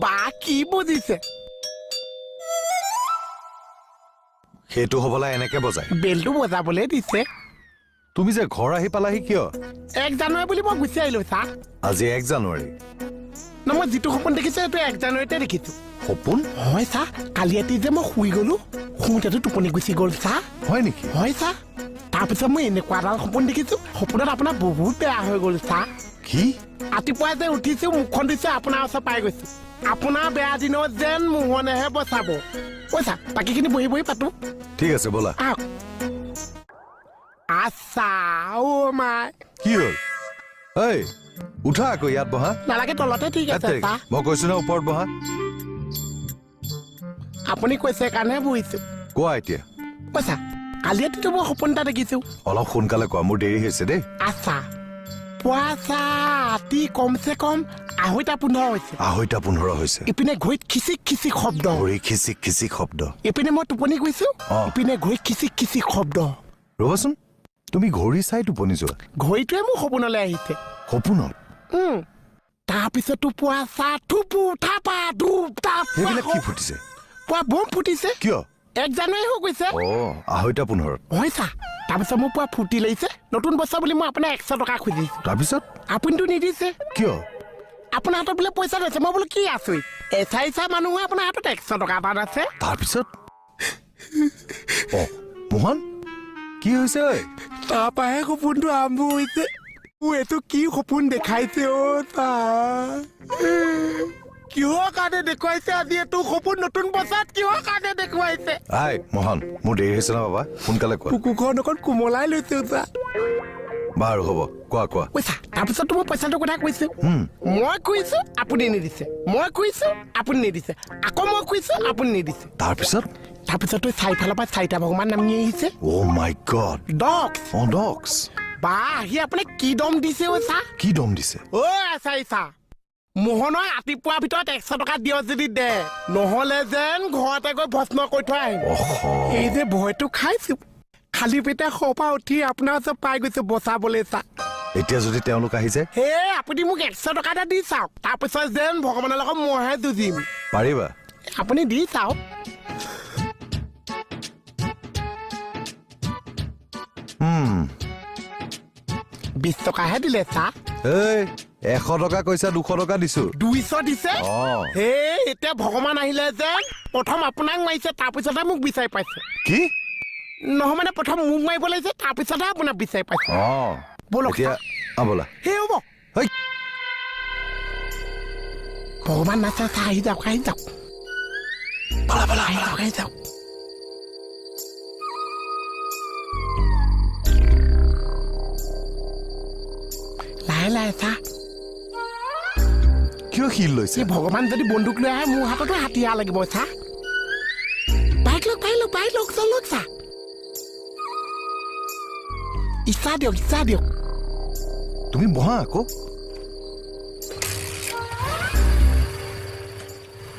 বা কি বুজিছে সেইটো হবলা এনেকে বজায় বেলটো বজাবলৈ দিছে তুমি যে ঘৰ আহি পালাহি কিয় 1 জানুৱাৰী বুলি মই গুচি আহিলো ছা আজি 1 জানুৱাৰী না মই যিটো সপোন দেখিছো সেইটো 1 জানুৱাৰীতে দেখিছো সপোন হয় ছা কালি ৰাতি যে মই শুই গলো শুওঁতেতো টোপনি গুচি গ'ল ছা হয় নেকি হয় ছা তাৰপিছত মই এনেকুৱা এটা সপোন দেখিছো সপোনত আপোনাৰ বহুত বেয়া হৈ গ'ল ছা কি ৰাতিপুৱা যে উঠিছো মুখখন দিছে আপোনাৰ ওচৰত পাই গৈছো আপোনাৰ বেয়া দিনত যেন মোহনেহে বচাব পইচা বাকীখিনি বহি বহি পাতো ঠিক আছে বলা আচ্ছা অ' মাই কি হ'ল এই উঠা আকৌ ইয়াত বহা নালাগে তলতে ঠিক আছে ছা মই কৈছো না ওপৰত বহা আপুনি কৈছে কাৰণেহে বহিছো কোৱা এতিয়া পইচা কালি ৰাতিটো মই সপোন এটা দেখিছো অলপ সোনকালে কোৱা মোৰ দেৰি হৈছে দেই আচ্ছা পুৱা ৰাতি কমচে কম 2:15 হৈছে 2:15 হৈছে ইপিনে ঘড়ীত খিচিক খিচিক শব্দ ঘড়ী খিচিক খিচিক শব্দ ইপিনে মই টোপনি গৈছো ইপিনে ঘড়ীত খিচিক খিচিক শব্দ ৰ'বাচোন তুমি ঘড়ী চাই টোপনি যোৱা ঘড়ীটোৱে মোৰ সপোনলৈ আহিছে সপোনত তাৰপিছতো পুৱা থুপু থাপা ধূপ তাপ সেইবিলাক কি ফুটিছে পুৱা বম ফুটিছে কিয় 1 জানুৱাৰী হৈ গৈছে 2:15 হয় ছা তাৰপিছত মোৰ পুৱা ফুটি লাগিছে নতুন বছৰ বুলি মই আপোনাক 100 টকা খুজিছো তাৰপিছত আপুনিতো নিদিছে কিয় আপোনাৰ হাতত বোলে পইচা আছে মই বোলো কি আছো এচাইচা মানুহ আপোনাৰ হাতত 100 টকা এটা আছে তাৰপিছত মোহন কি হৈছে তাৰপৰাহে সপোনটো আৰম্ভ হৈছে এইটো কি সপোন দেখাইছে কিহৰ কাৰণে দেখুৱাইছে আজি এইটো সপোন নতুন বছৰত কিহৰ কাৰণে দেখুৱাইছে মোহন মোৰ দেৰি হৈছে না বাবা সোনকালে কোৱা কুকুৰখন অকণ কোমলাই লৈছে বাৰু হ'ব কোৱা কোৱা পইচা তাৰপিছত মই পইচাটোৰ কথা কৈছো মই কৈছো আপুনি নিদিছে মই কৈছো আপুনি নিদিছে আকৌ মই কৈছো আপুনি নিদিছে তাৰপিছত চাৰিফালৰ পৰা 4টা ভগৱান নামি আহিছে মাই গড ডগছ বা আহি আপুনি কি দম দিছে কি দম দিছে চাইছা মোহনৰ ৰাতিপুৱাৰ ভিতৰত 100 টকা দিয় যদি দে নহলে যেন ঘৰতে গৈ ভস্ম কৰি থৈ আহিম এই যে ভয়টো খাইছো খালি পেটে শপা উঠি আপোনাৰ ওচৰত পাই গৈছো বচাবলৈ চা এতিয়া যদি তেওঁলোক আহি যায় আপুনি মোক 100 টকা এটা দি চাওক তাৰপিছত যেন ভগৱানৰ লগত মইহে যুঁজিম পাৰিবা আপুনি দি চাওক 20 টকাহে দিলে চা 100 টকা কৈছা 200 টকা দিছো 200 দিছে এতিয়া ভগৱান আহিলে যেন প্ৰথম আপোনাক মাৰিছে তাৰপিছতহে মোক বিচাৰি পাইছে কি নহয় মানে প্ৰথম মোক মাৰিব লাগিছে তাৰপিছতহে আপোনাক বিচাৰি পাইছে ব'লক ব'লা হ'ব ভগৱান নাচা আহি যাওক আহি যাওক লাহে চা কিয় শিল লৈছে ভগৱান যদি বন্দুক লৈ আহে মোৰ হাততো হাতীয়া লাগিব চা বাইক লওক চা ইচ্ছা দিয়ক তুমি বহা আকৌ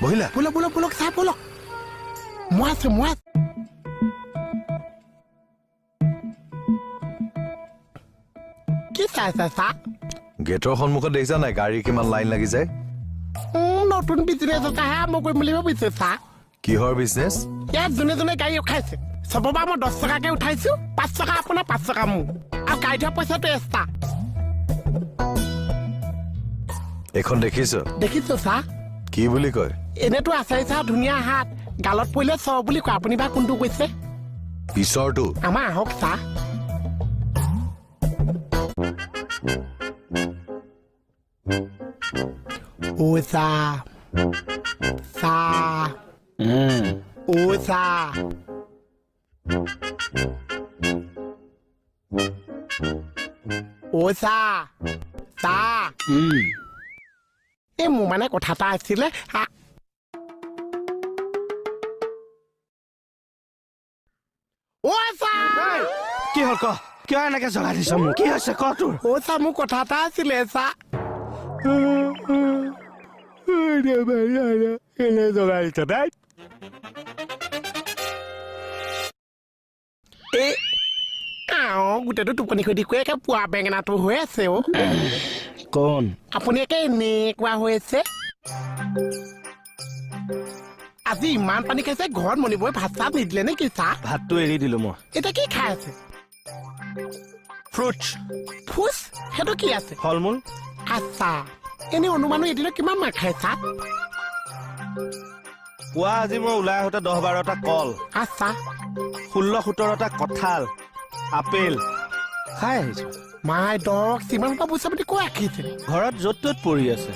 বহিলা বলক চা বলক মই আছো কি চাইছা চা গেটৰ সন্মুখত দেখিছা নাই গাড়ী কিমান লাইন লাগি যায় নতুন বিজনেছ এটাহে আৰম্ভ কৰিম বুলি ভাবিছো চা কিহৰ বিজনেছ ইয়াত যোনে গাড়ী উঠাইছে চবৰ পৰা মই 10 টকাকে উঠাইছো 5 টকা আপোনাৰ 5 টকা মোৰ আৰু গাড়ী থোৱা পইচাটো এক্সট্ৰা এখন দেখিছো চা কি বুলি কয় এনেতো আছে চা ধুনীয়া হাত গালত পৰিলে চ বুলি কয় আপুনি বা কোনটো কৈছে পিছৰটো আমাৰ আহক চা চা মোৰ মানে কথা এটা আছিলে কি হ'ল কিয় এনেকে জগাই দিছ মোক কি হৈছে তোৰ মোৰ কথা এটা আছিলে চা জগাই দিছ গোটেইটো টোপনি খতি কৰি একে পুৱা বেঙেনাটো হৈ আছে কোন আপুনি একে এনেকুৱা হৈ আছে আজি ইমান পানী খাইছে ঘৰত মনিবই ভাত চাত নিদিলে নে কি চাহ ভাতটো এৰি দিলো মই এতিয়া কি খাই আছে ফ্ৰুটছ ফুচ সেইটো কি আছে ফল মূল আচ্ছা এনে অনুমানো এদিনত কিমান মাৰ খাই চাহ পুৱা আজি মই ওলাই আহোঁতে 10-12টা কল আচ্ছা 16-17টা কঁঠাল আপেল খাই আহিছো মাই ডগ সিমান পৰা পইচা পাতি কৈ ৰাখিছে ঘৰত য'ত ত'ত পৰি আছে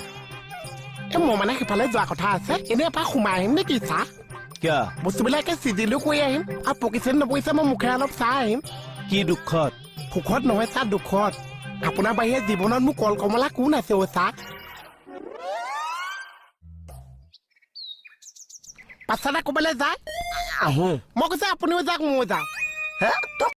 মই মানে সেইফালে যোৱা কথা আছে এনে এপাক সোমাই আহিম নে কি চাহ কিয় বস্তুবিলাকে চিজিলো কৰি আহিম আৰু পকিছে নপকিছে মই মুখে অলপ চাই আহিম কি দুখত সুখত নহয় চাহ দুখত আপোনাৰ বাহিৰে জীৱনত মোক কল কমলা কোন আছে অ' চাহ পাছতে ক'বলৈ যায় আহোঁ মই কৈছে আপুনিও যাওক ময়ো যাওঁ হে তই